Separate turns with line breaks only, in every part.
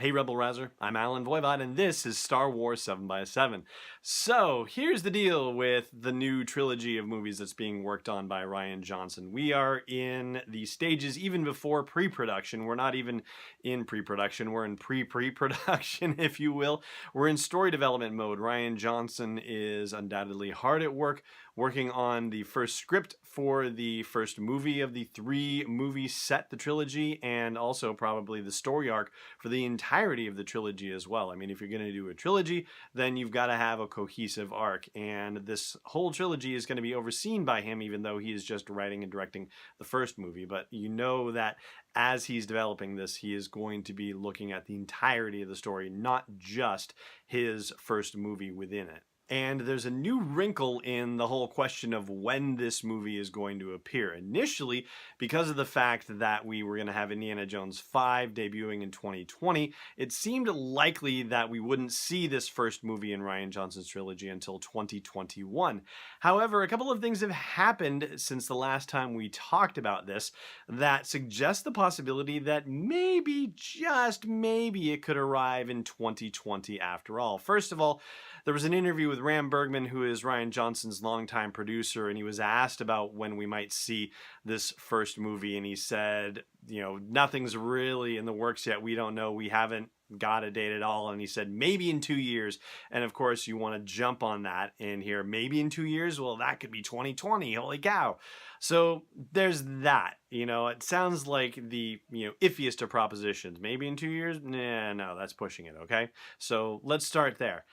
Hey Rebel Rouser, I'm Alan Voivod, and this is Star Wars 7x7. So, here's the deal with the new trilogy of movies that's being worked on by Rian Johnson. We are in the stages even before pre-production. We're not even in pre-production, we're in pre-pre-production, if you will. We're in story development mode. Rian Johnson is undoubtedly hard at work, working on the first script for the first movie of the 3-movie set, the trilogy, and also probably the story arc for the entirety of the trilogy as well. I mean, if you're going to do a trilogy, then you've got to have a cohesive arc, and this whole trilogy is going to be overseen by him, even though he is just writing and directing the first movie. But you know that as he's developing this, he is going to be looking at the entirety of the story, not just his first movie within it. And there's a new wrinkle in the whole question of when this movie is going to appear. Initially, because of the fact that we were going to have Indiana Jones 5 debuting in 2020, it seemed likely that we wouldn't see this first movie in Rian Johnson's trilogy until 2021. However, a couple of things have happened since the last time we talked about this that suggest the possibility that maybe, just maybe, it could arrive in 2020 after all. First of all, there was an interview with Ram Bergman, who is Rian Johnson's longtime producer, and he was asked about when we might see this first movie, and he said, you know, nothing's really in the works yet. We don't know. We haven't got a date at all. And he said, maybe in 2 years. And of course, you want to jump on that and hear, maybe in 2 years? Well, that could be 2020. Holy cow. So there's that. You know, it sounds like the, iffiest of propositions. Maybe in 2 years? Nah, no, that's pushing it, okay? So let's start there.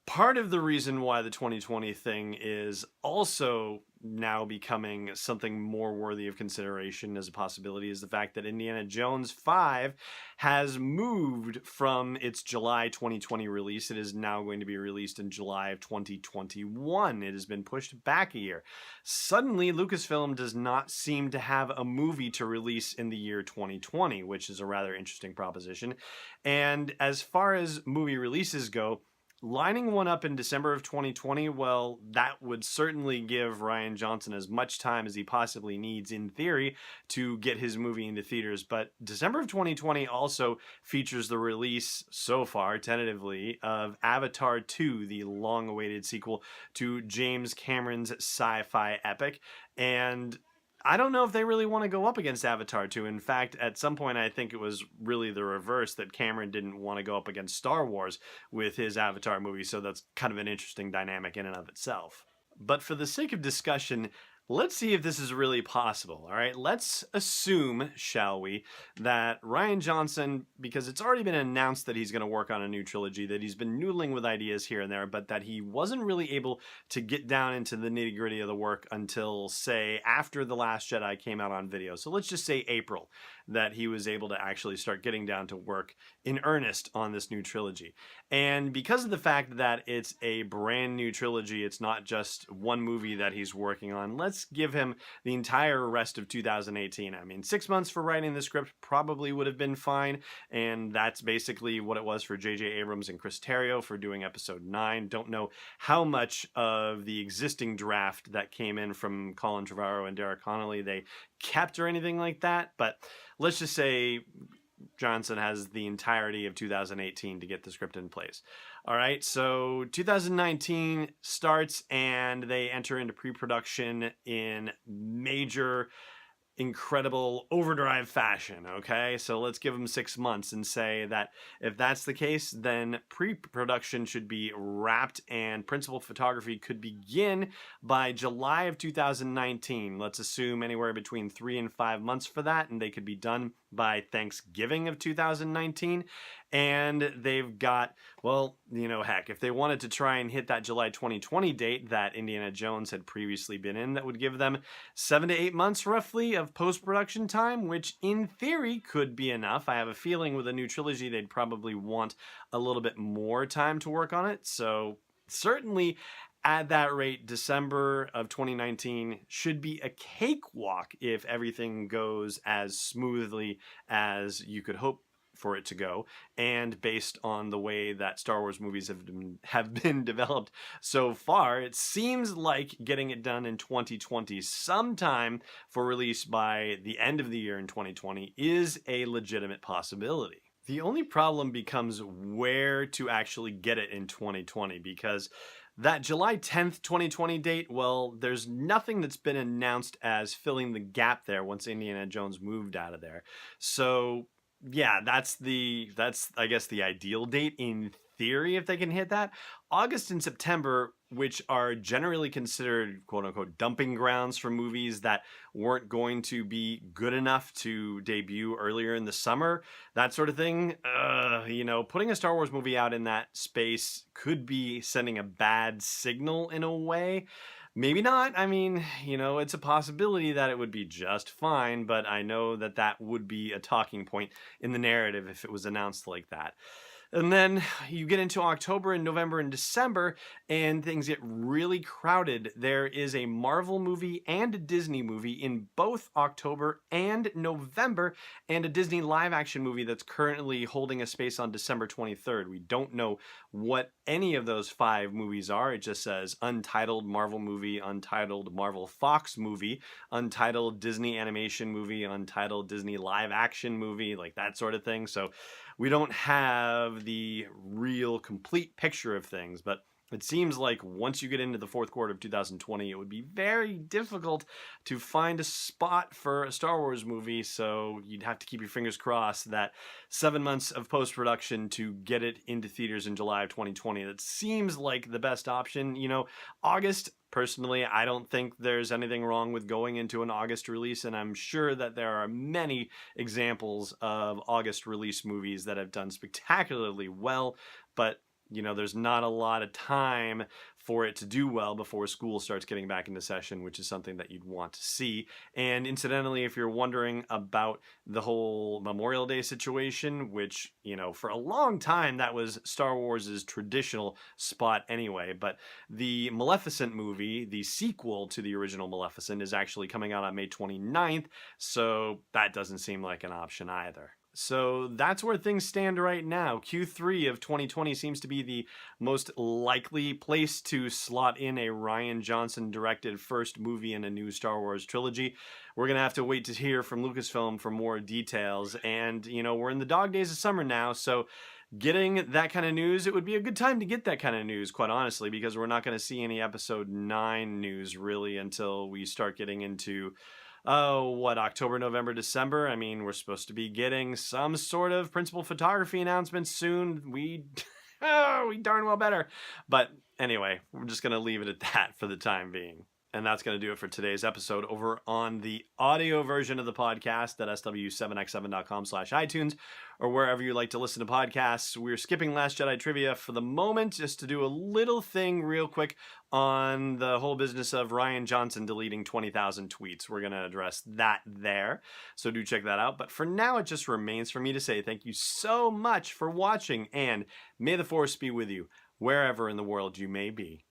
Part of the reason why the 2020 thing is also now becoming something more worthy of consideration as a possibility is the fact that Indiana Jones 5 has moved from its July 2020 release. It is now going to be released in July of 2021. It has been pushed back a year. Suddenly, Lucasfilm does not seem to have a movie to release in the year 2020, which is a rather interesting proposition. And as far as movie releases go, lining one up in December of 2020, well, that would certainly give Rian Johnson as much time as he possibly needs, in theory, to get his movie into theaters. But December of 2020 also features the release, so far, tentatively, of Avatar 2, the long-awaited sequel to James Cameron's sci-fi epic. And I don't know if they really want to go up against Avatar 2. In fact, at some point, I think it was really the reverse, that Cameron didn't want to go up against Star Wars with his Avatar movie, so that's kind of an interesting dynamic in and of itself. But for the sake of discussion, let's see if this is really possible, all right? Let's assume, shall we, that Rian Johnson, because it's already been announced that he's going to work on a new trilogy, that he's been noodling with ideas here and there, but that he wasn't really able to get down into the nitty-gritty of the work until, say, after The Last Jedi came out on video. So let's just say April, that he was able to actually start getting down to work in earnest on this new trilogy. And because of the fact that it's a brand new trilogy, it's not just one movie that he's working on, let's give him the entire rest of 2018. I mean, 6 months for writing the script probably would have been fine, and that's basically what it was for J.J. Abrams and Chris Terrio for doing episode 9. Don't know how much of the existing draft that came in from Colin Trevorrow and Derek Connolly they kept or anything like that, but let's just say Johnson has the entirety of 2018 to get the script in place. All right, so 2019 starts and they enter into pre-production in major, incredible overdrive fashion, okay? So let's give them 6 months and say that if that's the case, then pre-production should be wrapped and principal photography could begin by July of 2019. Let's assume anywhere between 3 and 5 months for that, and they could be done by Thanksgiving of 2019. And they've got, well, heck, if they wanted to try and hit that July 2020 date that Indiana Jones had previously been in, that would give them 7 to 8 months roughly of post-production time, which in theory could be enough. I have a feeling with a new trilogy, they'd probably want a little bit more time to work on it. So certainly at that rate, December of 2019 should be a cakewalk if everything goes as smoothly as you could hope for it to go, and based on the way that Star Wars movies have been developed so far, it seems like getting it done in 2020 sometime for release by the end of the year in 2020 is a legitimate possibility. The only problem becomes where to actually get it in 2020, because that July 10th, 2020 date, well, there's nothing that's been announced as filling the gap there once Indiana Jones moved out of there. So, yeah, that's I guess the ideal date in theory if they can hit that. August and September, which are generally considered quote unquote dumping grounds for movies that weren't going to be good enough to debut earlier in the summer, that sort of thing. Putting a Star Wars movie out in that space could be sending a bad signal in a way. Maybe not. I mean, it's a possibility that it would be just fine, but I know that that would be a talking point in the narrative if it was announced like that. And then you get into October and November and December, and things get really crowded. There is a Marvel movie and a Disney movie in both October and November, and a Disney live action movie that's currently holding a space on December 23rd. We don't know what any of those 5 movies are. It just says untitled Marvel movie, untitled Marvel Fox movie, untitled Disney animation movie, untitled Disney live action movie, like that sort of thing. So we don't have the real complete picture of things, but it seems like once you get into the fourth quarter of 2020, it would be very difficult to find a spot for a Star Wars movie. So you'd have to keep your fingers crossed that 7 months of post-production to get it into theaters in July of 2020. That seems like the best option. August, personally, I don't think there's anything wrong with going into an August release, and I'm sure that there are many examples of August release movies that have done spectacularly well, but there's not a lot of time for it to do well before school starts getting back into session, which is something that you'd want to see. And incidentally, if you're wondering about the whole Memorial Day situation, which, for a long time that was Star Wars' traditional spot anyway, but the Maleficent movie, the sequel to the original Maleficent, is actually coming out on May 29th, so that doesn't seem like an option either. So that's where things stand right now. Q3 of 2020 seems to be the most likely place to slot in a Rian Johnson directed first movie in a new Star Wars trilogy. We're going to have to wait to hear from Lucasfilm for more details. And, we're in the dog days of summer now, so getting that kind of news, it would be a good time to get that kind of news, quite honestly, because we're not going to see any episode 9 news really until we start getting into October, November, December. I mean, we're supposed to be getting some sort of principal photography announcement soon. We darn well better. But anyway, we're just going to leave it at that for the time being. And that's going to do it for today's episode over on the audio version of the podcast at sw7x7.com/iTunes or wherever you like to listen to podcasts. We're skipping Last Jedi trivia for the moment just to do a little thing real quick on the whole business of Rian Johnson deleting 20,000 tweets. We're going to address that there, so do check that out. But for now, it just remains for me to say thank you so much for watching, and may the Force be with you wherever in the world you may be.